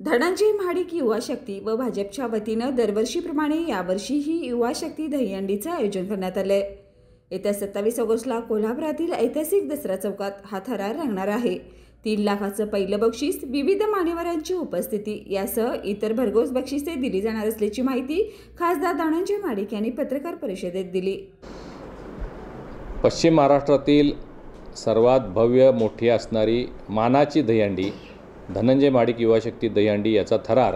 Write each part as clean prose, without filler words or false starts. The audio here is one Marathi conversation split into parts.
धनंजय महाडिक युवा शक्ती व भाजपच्या वतीनं दरवर्षीप्रमाणे यावर्षीही युवा शक्ती दहीहंडीचं आयोजन करण्यात आलंय। येत्या 27 ऑगस्टला कोल्हापुरातील ऐतिहासिक दसरा चौकात हा थरार रंगणार आहे। 3 लाखाचं पहिलं बक्षीस, विविध मान्यवरांची उपस्थिती यासह इतर भरघोस बक्षिसे दिली जाणार असल्याची माहिती खासदार धनंजय महाडिक यांनी पत्रकार परिषदेत दिली। पश्चिम महाराष्ट्रातील सर्वात भव्य मोठी असणारी मानाची दहीहंडी धनंजय महाडिक युवा शक्ती दहीहंडी याचा थरार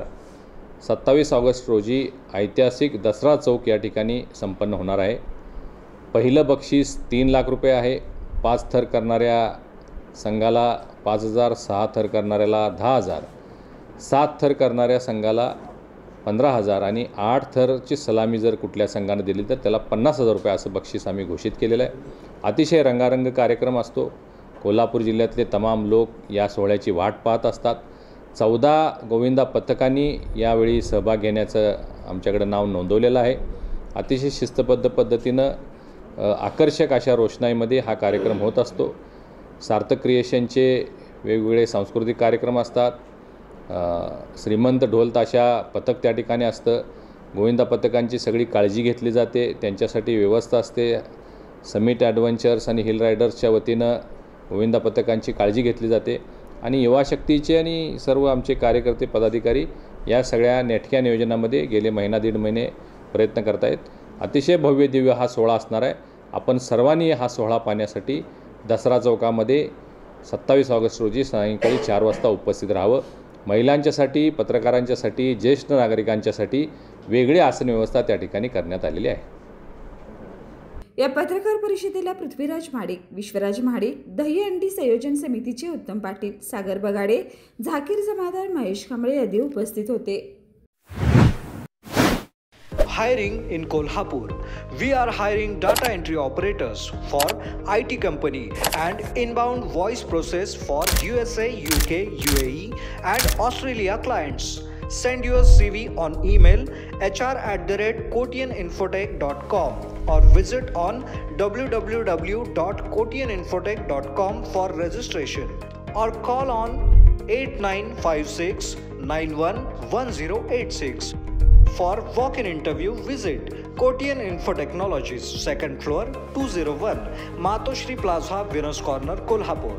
27 ऑगस्ट रोजी ऐतिहासिक दसरा चौक या ठिकाणी संपन्न होणार आहे। पहिलं बक्षीस 3 लाख रुपये आहे। 5 थर करणाऱ्या संघाला 5,000, 6 थर करणाऱ्याला 10,000, 7 थर करणाऱ्या संघाला 15,000 आणि 8 थरची सलामी जर कुठल्या संघाने दिली तर त्याला 50,000 रुपये असं बक्षीस आम्ही घोषित केलेलं आहे। अतिशय रंगारंग कार्यक्रम असतो। कोल्हापूर जिल्ह्यातले तमाम लोक या सोहळ्याची वाट पाहत असतात। 14 गोविंदा पथकांनी यावेळी सहभाग घेण्याचं आमच्याकडे नाव नोंदवलेलं आहे। अतिशय शिस्तबद्ध पद्धतीनं आकर्षक अशा रोषणाईमध्ये हा कार्यक्रम होत असतो। सार्थक क्रिएशनचे वेगवेगळे सांस्कृतिक कार्यक्रम असतात। श्रीमंत ढोल ताशा पथक त्या ठिकाणी असतं। गोविंदा पथकांची सगळी काळजी घेतली जाते, त्यांच्यासाठी व्यवस्था असते। समिट ॲडव्हेंचर्स आणि हिल रायडर्सच्या वतीनं गोविंदा पथकांची काळजी घेतली जाते आणि युवा शक्तीचे आणि सर्व आमचे कार्यकर्ते पदाधिकारी या सगळ्या नेटक्या नियोजनामध्ये गेले महिना दीड महिने प्रयत्न करत आहेत। अतिशय भव्य दिव्य हा सोहळा असणार आहे। आपण सर्वांनी हा सोहळा पाहण्यासाठी दसरा चौकामध्ये 27 ऑगस्ट रोजी सायंकाळी 4 वाजता उपस्थित राहावं। महिलांच्यासाठी, पत्रकारांच्यासाठी, ज्येष्ठ नागरिकांच्यासाठी वेगळी आसन व्यवस्था त्या ठिकाणी करण्यात आलेली आहे। या पत्रकार परिषदेला पृथ्वीराज महाडिक, विश्वराज महाडिक, दहीहंडी संयोजन समितीचे उत्तम पाटील, सागर बगाडे, झाकीर जमादार, महेश कांबळे आदी उपस्थित होते। Hiring in Kolhapur. We are hiring data entry operators for IT company and inbound voice process for USA, UK, UAE and Australia clients. Send your CV on email hr@kotianinfotech.com or visit on www.kotianinfotech.com for registration or call on 8956 911086. For walk-in interview, visit Kotian Info Technologies, 2nd floor, 201, Matoshri Plaza, Winners Corner, Kolhapur.